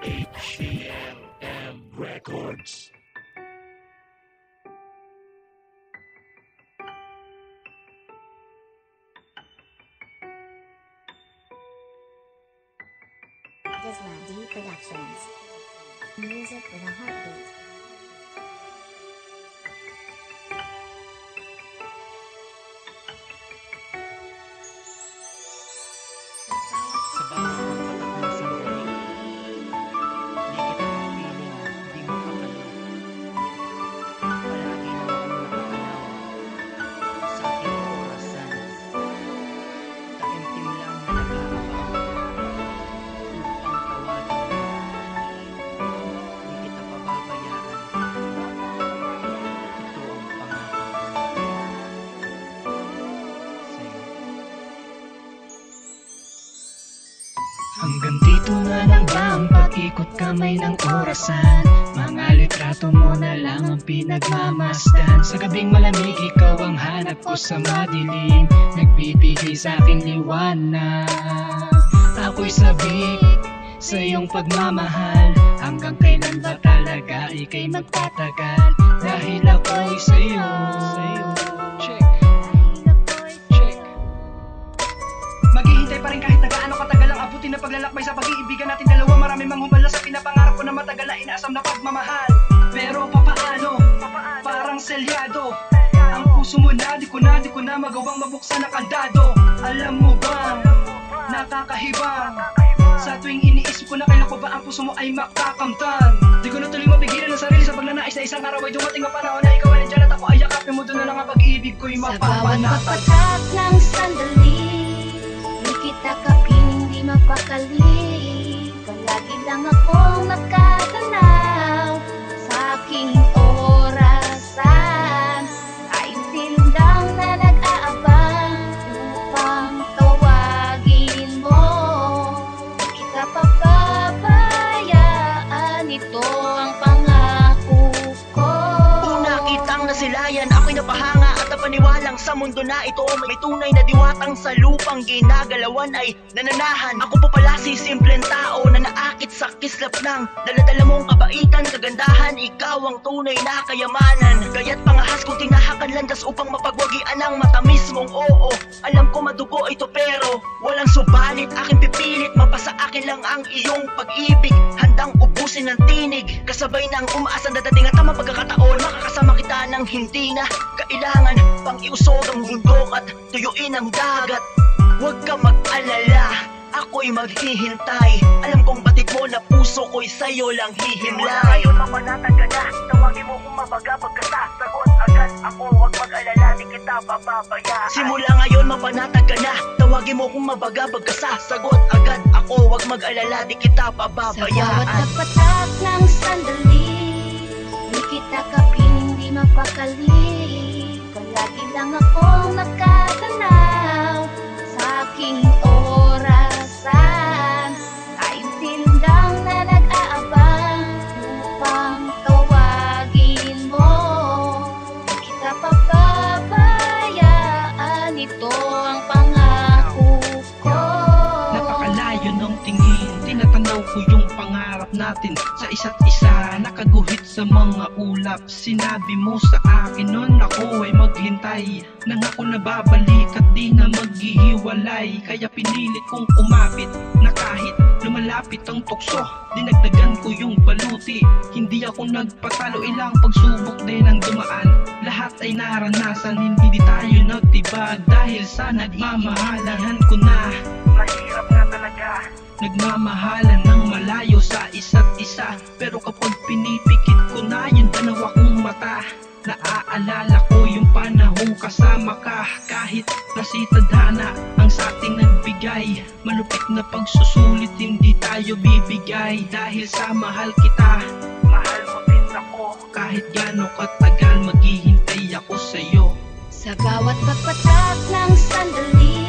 HCMM Records. Gisla D Productions. Music with a heartbeat. Sa bawat pagpatak ng sandali, di kita mapiling, di mapakali. Palagi na akong nakatanaw sa aking orasan. Taimtim lang na nag-aabang upang tawagin mo. Di kita pababayaan. Ito ang pangako sa'yo. Hanggang dito na lang ba ang pag-ikot kamay ng orasan? Mga litrato mo na lang ang pinagmamasdan. Sa gabing malamig, ikaw ang hanap ko sa madilim. Nagbibigay sa aking liwanag. Ako'y sabik sa iyong pagmamahal. Hanggang kailan ba talaga ika'y magtatagal? Dahil ako'y sa'yo. Check. Check. Maghihintay pa rin kahit na gaano katagal ang abutin na paglalakbay sa pag-iibigan natin dalawa. Marami mang humbala sa pinapangarap ko na matagal na inaasam na pagmamahal. Pero papaano? Parang selyado. Ang puso mo na, di ko na magawang mabuksan ang kandado. Alam mo bang nakakahibang? Sa tuwing iniisip ko na kailan ko ba ang puso mo ay makakamtan. Di ko na tuloy mapigilan ang sarili sa pagnanais na isang araw ay dumating ang panahon na ikaw ay nandyan at ako ay yakapin mo. Doon na lang ang pag-ibig ko'y Sa bawat mapapanatag. pagpatak ng sandali, di kita kapiling, di mapakali. Palagi lang akong nakatanaw sa aking orasan. Taimtim lang na nag-aabang upang tawagin mo. Di kita pababayaan, ito ang pangako ko. Una kitang nasilayan, ako'y napahanga at napaniwalang sa mundo na ito may tunay na diwatang sa lupang ginagalawan ay nananahan. Ako po pala si simpleng tao na naakit sa kislap ng daladala mong kabaitan, kagandahan. Ikaw ang tunay na kayamanan, kaya't pangahas kong tinahakan landas upang mapagwagian ang matamis mong oo. Alam ko madugo ito pero walang subalit, aking pipilit mapasa akin lang ang iyong pag-ibig. Handang ubusin ng tinig, kasabay ng umaasang dadating at tamang pagkakataon. Makakasama kita ng hindi na kailangan pang iusog ang bundok at tuyuin ang dagat. Huwag ka mag-alala, ako'y maghihintay. Alam kong batid mo na puso ko'y sa'yo lang hihimlay. Ngayon mapanatag ka na, tawagin mo kung mabaga pagkasasagot agad ako. Huwag mag-alala, di kita pababayaan. Simula ngayon mapanatag ka na, tawagin mo kung mabaga pagkasasagot agad ako. Huwag mag-alala, di kita Sa bawat pababayaan. pagpatak ng sandali, di kita kapiling, di mapakali. Palagi lang akong nakatanaw sa aking orasan. Taimtim lang na nag-aabang upang tawagin mo. Di kita pababayaan, ito ang pangako ko. Napakalayo ng tingin, tinatanaw ko yung pangarap natin sa isa't isa. Nakaguhit sa mga ulap, sinabi mo sa akin noon ako ay maghintay. Nang ako nababalik at di na maghihiwalay, kaya pinilit kong kumapit na kahit lumalapit ang tukso, dinagdagan ko yung baluti. Hindi ako nagpatalo, ilang pagsubok din ang dumaan. Lahat ay naranasan, hindi tayo nagtibag dahil sa nagmamahalahan ko na. Mahirap nga talaga. Nagmamahalan ng malayo sa isa't isa, pero kapag pinipikit ko na yung dalawa kong mata, naaalala ko yung panahong kasama ka. Kahit na si tadhana ang sa ating nagbigay, malupit na pagsusulit hindi tayo bibigay. Dahil sa mahal kita, Mahal mo din ako. kahit gaano katagal maghihintay ako sa'yo. Sa bawat pagpatak ng sandali,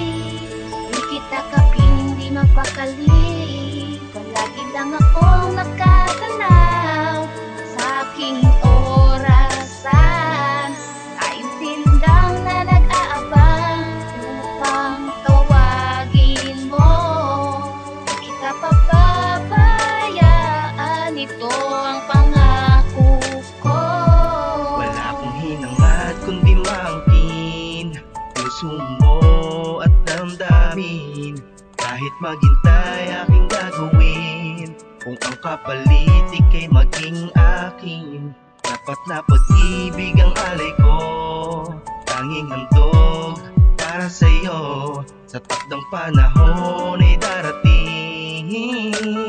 di kita kapiling, di mapakali. Palagi lang akong nakatanaw sa aking orasan. Taimtim lang na nag-aabang upang tawagin mo. Di kita pababayaan, maghintay, aking gagawin. Kung ang kapalit ika'y maging akin, dapat na pag-ibig ang alay ko, tanging handog para sa'yo. Sa takdang panahon ay darating,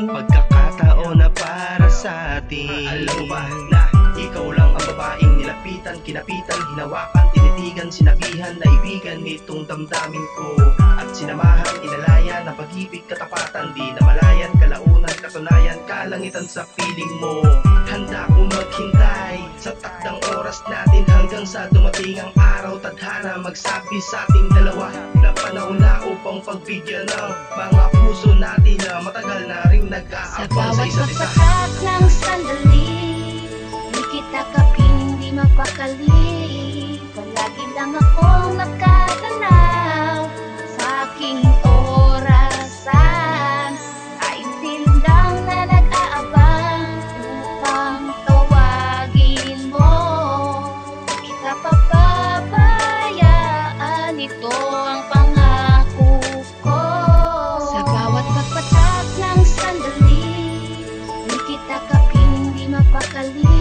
pagkakataon na para sa atin. Alam mo ba na ikaw lang ang babaeng nilapitan, kinapitan, hinawakan, tinitigan, sinabihan, naibigan nitong damdamin ko. At sinamahan, inalayan, ng pag-ibig, katapatan, di na malayan, kalaunan, katunayan, kalangitan sa piling mo. Handa akong maghintay sa takdang oras natin hanggang sa dumating ang araw, tadhana, magsabi sa ating dalawa na panahon na upang pagbigyan ng mga puso natin na matagal na rin Sa nag-aabang sa bawat isa't isa. pagpatak ng sandali, di kita kaping, di mapakali. Palagi lang akong nakatanaw sa aking orasan. Tayong tindang na nag-aabang upang tawagin mo. Di kita papabayaan, ito ang pangako ko. Sa bawat pagpatak ng sandali, di kita kaping, di mapakali.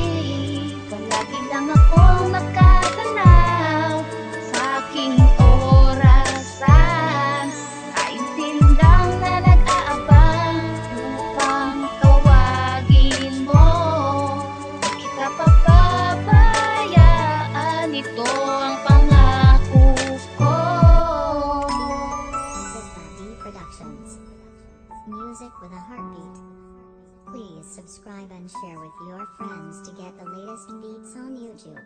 Palagi lang akong nakatanaw sa aking orasan. Tayong tindang na nag-aabang upang tawagin mo. Di kita papabayaan, ito ang pangako ko. This is Productions. Music with a heartbeat. Please subscribe and share with your friends to get the latest beats on YouTube.